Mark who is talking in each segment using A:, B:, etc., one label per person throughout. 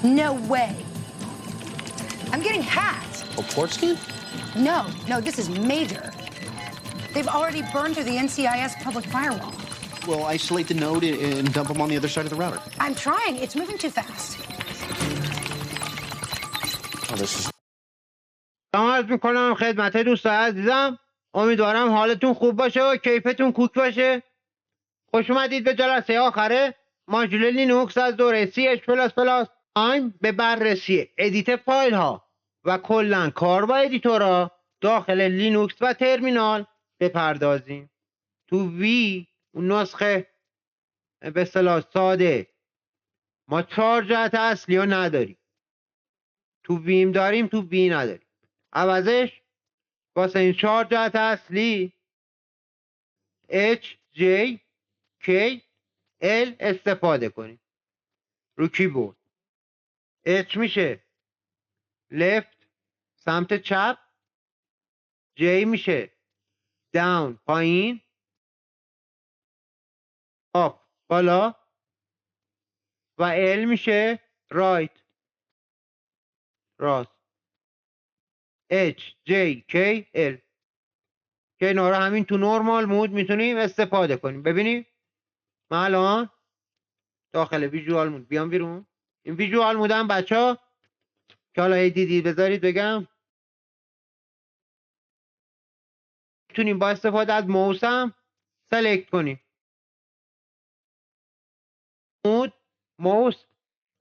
A: No way. I'm getting hacked.
B: A port scan?
A: No, this is major. They've already burned through the NCIS public firewall.
B: Well, isolate the node and dump them on the other side of the router.
A: I'm trying. It's moving too fast.
B: Oh, this is...
C: سلام عرض میکنم خدمت دوستان عزیزم. امیدوارم حالتون خوب باشه و کیفتون کوک باشه. خوش اومدید به جلسه آخره ماژول لینوکس از دوره CH++. به بررسی ادیت فایل ها و کلا کار با ادیتورها داخل لینوکس و ترمینال بپردازیم. تو وی اون نسخه به اصطلاح ساده ما 4 جهت اصلی رو نداریم. تو ویم داریم، تو وی نداریم. عوضش واسه این 4 جهت اصلی H, J, K, L استفاده کنیم رو کیبورد. H میشه left سمت چپ، J میشه down پایین، up بالا و L میشه right راست. H, J, K, L که اینا رو همین تو نورمال مود میتونیم استفاده کنیم. ببینیم من الان داخل ویژوال مود بیام بیرون. این ویژوال مود هم بچه ها که حالا دیدید بذارید بگم میتونیم با استفاده از موس هم سلکت کنیم. مود موس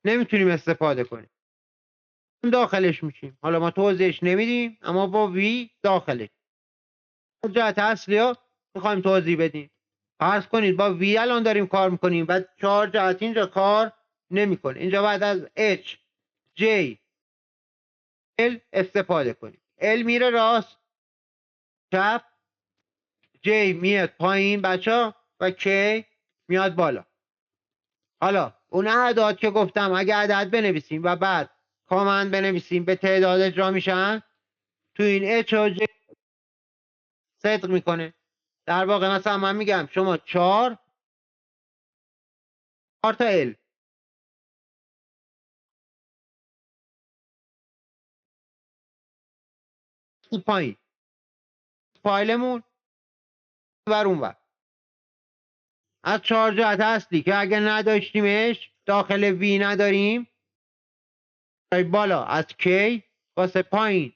C: نمیتونیم استفاده کنیم، داخلش میشیم. حالا ما توضیحش نمیدیم اما با وی داخلش. جهت اصلی ها میخوایم توضیح بدیم. فرض کنید با وی الان داریم کار میکنیم و 4 جهت اینجا کار نمیکنه. اینجا بعد از H, J, L استفاده کنیم. L میره راست چپ، J میاد پایین بچه ها و K میاد بالا. حالا اون اعداد که گفتم اگه عدد بنویسیم و بعد کامند بنویسیم به تعداد اجرا میشن، تو این H و J صدق میکنه. در واقع مثلا من میگم شما 4 تا L پایین فایلمون ور اون ور از 4 جهت اصلی که اگه نداشتیمش داخل وی نداریم بالا از K واسه پایین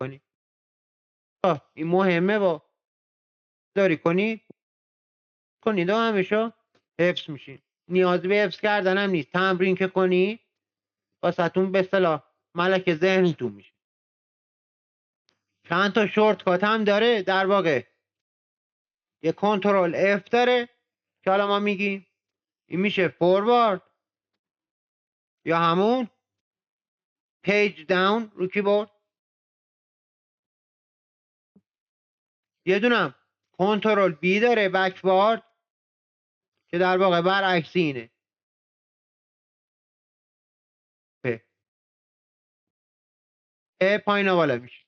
C: کنید. این مهمه با داری کنید و همیشه حفظ میشین. نیازی به حفظ کردن هم نیست. تمرین که کنید واسهتون به اصطلاح ملک ذهنتون میشه. چند تا شورت کات هم داره. در واقع یه کنترل F داره که حالا ما میگیم این میشه فوروارد یا همون پیج داون رو کیبورد. یه دونم کنترل B داره بکوارد که در واقع برعکس اینه. پایین و بالا میشه.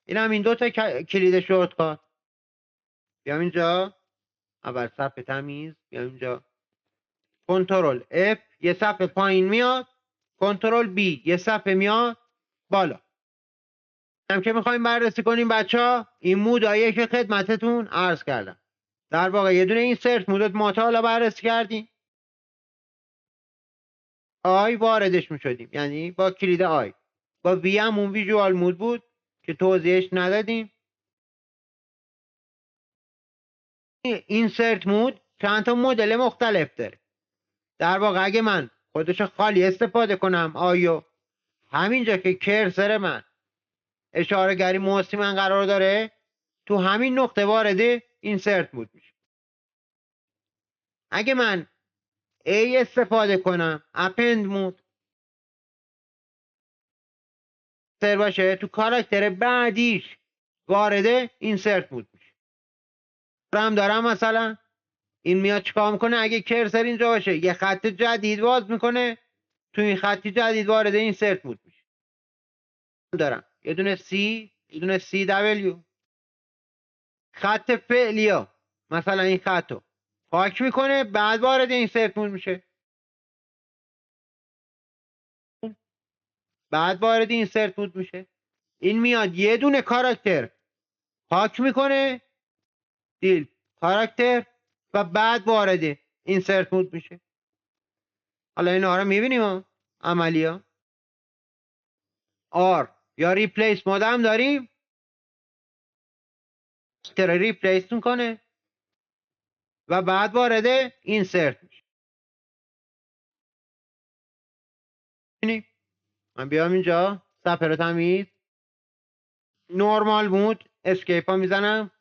C: این هم این 2 تا کلید شورت کات. بیام اینجا اول صفحه تمیز، بیام اینجا کنترل F یه صفحه پایین میاد، کنترل B یه صفحه میاد بالا. هم که میخوایم بررسی کنیم بچه ها این موداییه که خدمتتون عرض کردم. در واقع یه دونه این سرچ مودت ما تا حالا بررسی کردیم. آی واردش میشدیم یعنی با کلید آی. با وی هم اون ویژوال مود بود که توضیحش ندادیم. اینسرت مود چند تا مدل مختلف داره. در واقع اگه من خودش خالی استفاده کنم آیو همینجا که کرسر من اشاره گری موسی من قرار داره تو همین نقطه وارد اینسرت مود میشه. اگه من A استفاده کنم اپند مود سر باشه تو کاراکتر بعدیش وارد اینسرت مود میشه. دارم مثلا این میاد چیکار میکنه اگه کرسر اینجا باشه یه خط جدید باز میکنه تو این خط جدید وارد اینسرت مود میشه. دارم یه دونه C یه دونه CW خط فعلی ها مثلا این خطو پاک میکنه بعد وارد اینسرت مود میشه. بعد وارد اینسرت مود میشه. این میاد یه دونه کاراکتر پاک میکنه، دیل کاراکتر، و بعد وارد اینسرت مود میشه. حالا اینا رو میبینیم عملی ها. آر یا ریپلیس مود هم داریم، کاراکتر ریپلیس میکنه و بعد وارد اینسرت میشه. ببینید من بیام اینجا صفحه رو تمیز نورمال مود اسکیپ ها میزنم،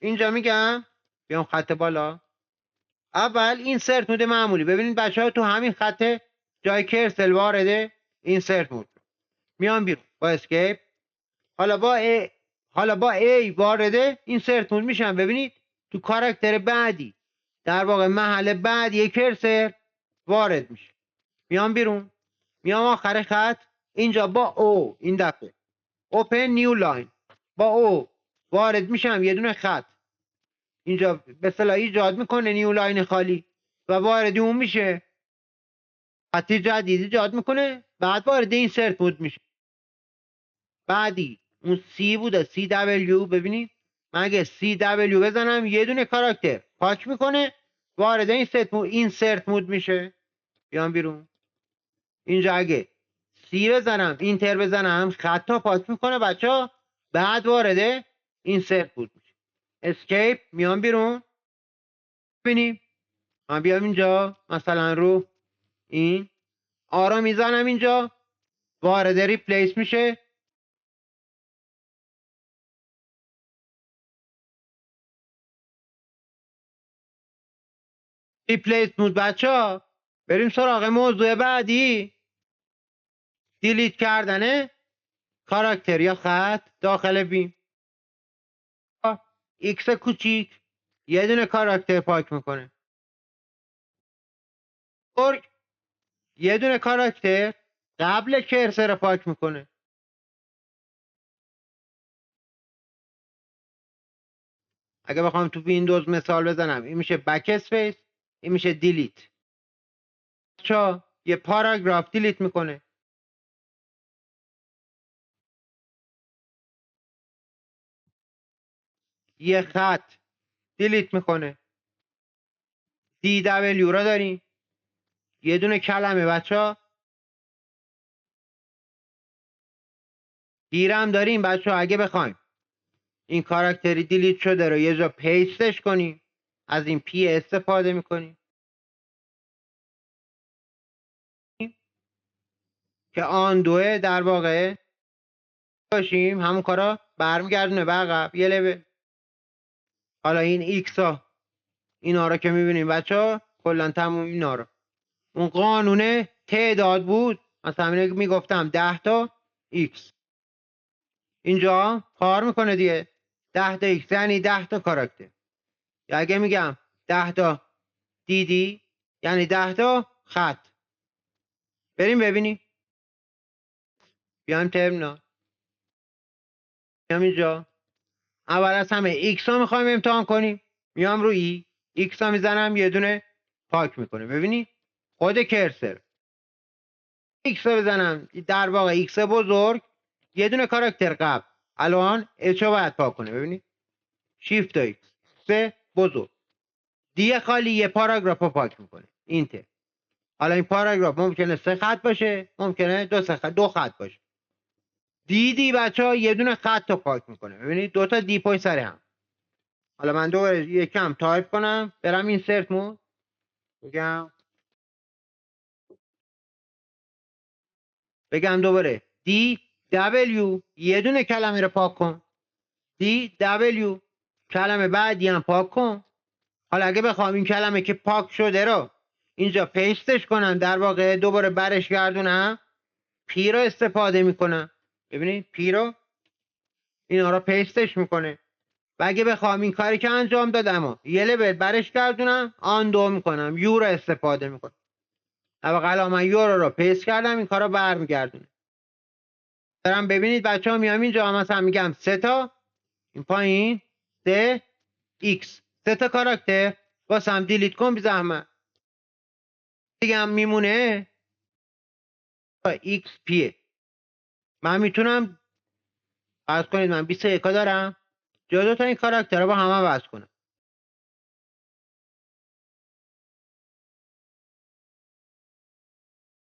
C: اینجا میگم بیام خط بالا. اول اینسرت مود معمولی. ببینید بچه ها تو همین خط جای کرسل وارد اینسرت مود میام بیرون با اسکیپ. حالا با ای وارد اینسرت مود میشم. ببینید تو کاراکتر بعدی در واقع محل بعد یک کرسر وارد میشه. میام بیرون، میام آخر خط اینجا با او، این دفعه اوپن نیو لاین، با او وارد میشم یه دونه خط اینجا به اصطلاح ایجاد میکنه نیو لاین خالی و وارد اون میشه، خطی جدید ایجاد میکنه، بعد وارد اینسرت مود میشه. بعدی اون سی بوده سی دبلیو. ببینید من اگه سی دبلیو بزنم یه دونه کاراکتر پاک میکنه وارد اینسرت مود میشه. بیام بیرون اینجا اگه سی بزنم اینتر بزنم خطا پاک میکنه بچه ها، بعد وارد اینسرت مود میشه. اسکیپ میام بیرون. ببینیم من بیام اینجا مثلا رو این آرا میزنم اینجا وارد ریپلیس میشه. ریپلیس مود بچه ها. بریم سراغ موضوع بعدی، دیلیت کردن کاراکتر یا خط داخل بیم. ایکس کوچیک یه دونه کاراکتر پاک میکنه، یه دونه کاراکتر قبل کرسر پاک میکنه. اگه بخوام تو ویندوز مثال بزنم این میشه بک اسپیس، این میشه دیلیت. چا یه پاراگراف دیلیت میکنه. یه خط دیلیت میکنه. دی دبلیو را داریم، یه دونه کلمه بچه ها. دیرم داریم بچه ها. اگه بخوایم این کاراکتری دیلیت شده رو یه جا پیستش کنیم از این پی استفاده میکنیم که آن دوه در واقع باشیم همون کارا برمیگردونه به عقب یه لبه. حالا این ایکس ها اینا رو که میبینیم بچه ها کلن تموم اینا رو اون قانون تعداد بود، مثلا اینه میگفتم 10 تا ایکس اینجا کار میکنه دیگه. 10 تا ایکس یعنی 10 تا کاراکتر، یا اگه میگم 10 تا دیدی یعنی 10 تا خط. بریم ببینیم. بیایم ترمینال، بیام اینجا اول از همه ایکس ها میخوایم امتحان کنیم. میام روی ایکس ها میزنم یه دونه پاک میکنه. ببینید خود کرسر ایکس ها بزنم در واقع ایکس بزرگ یه دونه کاراکتر قبل الان اچ ها باید پاک کنه. ببینید شیفت ایکس بزرگ دی خالی یه پاراگراف رو پاک میکنه اینتر. حالا این پاراگراف ممکنه 3 خط باشه، ممکنه 2 خط باشه. دی بچه ها یه دونه خط رو پاک میکنه. ببینید 2 تا دی پای سر هم. حالا من دوباره یکم تایپ کنم برم اینسرت مود بگم دوباره دی دبلیو یه دونه کلمه رو پاک کن، دی دبلیو کلمه بعدی هم پاک کن. حالا اگه بخوام این کلمه که پاک شده رو اینجا پیستش کنم در واقع دوباره برش گردونم پی رو استفاده میکنم. ببینید پی رو اینا رو پیستش میکنه. و اگه بخوام این کاری که انجام دادم و یه لول برش گردونم آن دو میکنم یو رو استفاده میکنم. اول من یو رو پیست کردم این کار رو برمیگردونه. دارم ببینید بچه ها میام اینجا مثلا میگم 3 تا این پایین 3 ایکس 3 تا کاراکتر واسم دیلیت کن بی زحمت. دیگه هم میمونه ایکس پیه. من میتونم فرض کنید من 21 دارم، جا دو تا این کاراکتر رو با همه وصل کنم.